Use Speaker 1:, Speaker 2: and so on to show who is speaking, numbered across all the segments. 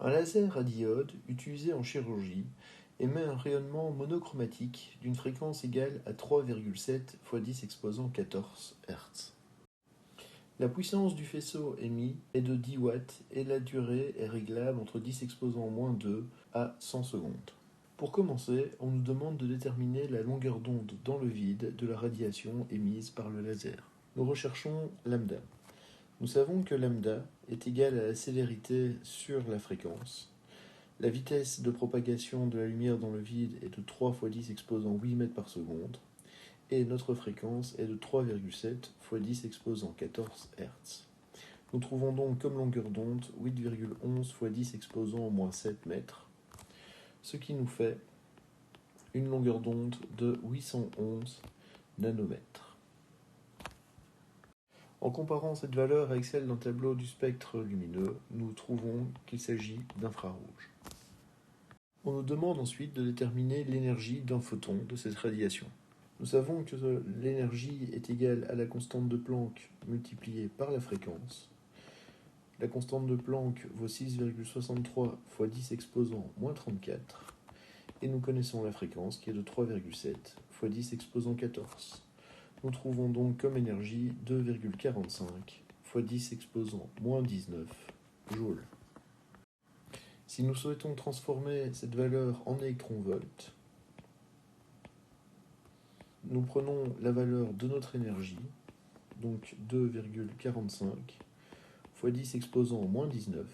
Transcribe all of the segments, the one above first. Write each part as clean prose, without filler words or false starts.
Speaker 1: Un laser à diode, utilisé en chirurgie, émet un rayonnement monochromatique d'une fréquence égale à 3,7 x 10 exposant 14 Hz. La puissance du faisceau émis est de 10 watts et la durée est réglable entre 10 exposant -2 à 100 secondes. Pour commencer, on nous demande de déterminer la longueur d'onde dans le vide de la radiation émise par le laser. Nous recherchons lambda. Nous savons que lambda est égal à la célérité sur la fréquence. La vitesse de propagation de la lumière dans le vide est de 3 x 10 exposant 8 mètres par seconde et notre fréquence est de 3,7 x 10 exposant 14 Hz. Nous trouvons donc comme longueur d'onde 8,11 x 10 exposant -7 mètres, ce qui nous fait une longueur d'onde de 811 nanomètres. En comparant cette valeur avec celle d'un tableau du spectre lumineux, nous trouvons qu'il s'agit d'infrarouge. On nous demande ensuite de déterminer l'énergie d'un photon de cette radiation. Nous savons que l'énergie est égale à la constante de Planck multipliée par la fréquence. La constante de Planck vaut 6,63 x 10 exposant -34 et nous connaissons la fréquence qui est de 3,7 x 10 exposant 14. Nous trouvons donc comme énergie 2,45 x 10 exposant -19 joules. Si nous souhaitons transformer cette valeur en électron-volt, nous prenons la valeur de notre énergie, donc 2,45 x 10 exposant -19,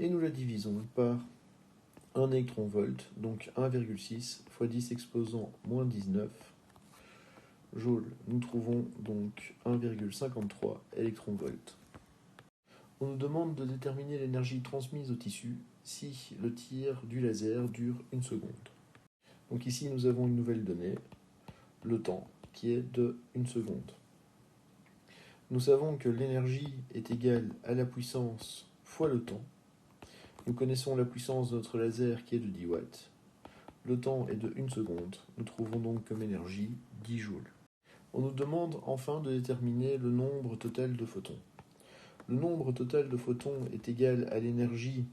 Speaker 1: et nous la divisons par 1 électron-volt, donc 1,6 x 10 exposant -19 joules. Nous trouvons donc 1,53 électron-volt. On nous demande de déterminer l'énergie transmise au tissu si le tir du laser dure 1 seconde. Donc ici nous avons une nouvelle donnée, le temps, qui est de 1 seconde. Nous savons que l'énergie est égale à la puissance fois le temps. Nous connaissons la puissance de notre laser qui est de 10 watts. Le temps est de 1 seconde. Nous trouvons donc comme énergie 10 joules. On nous demande enfin de déterminer le nombre total de photons. Le nombre total de photons est égal à l'énergie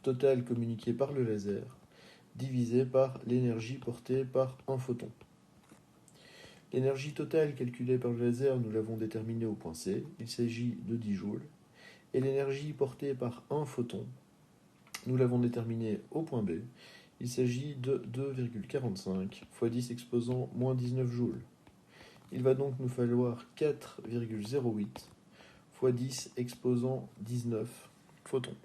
Speaker 1: totale communiquée par le laser divisé par l'énergie portée par un photon. L'énergie totale calculée par le laser, nous l'avons déterminée au point C, il s'agit de 10 joules, et l'énergie portée par un photon, nous l'avons déterminée au point B, il s'agit de 2,45 x 10 exposant -19 joules. Il va donc nous falloir 4,08 x 10 exposant 19 photons.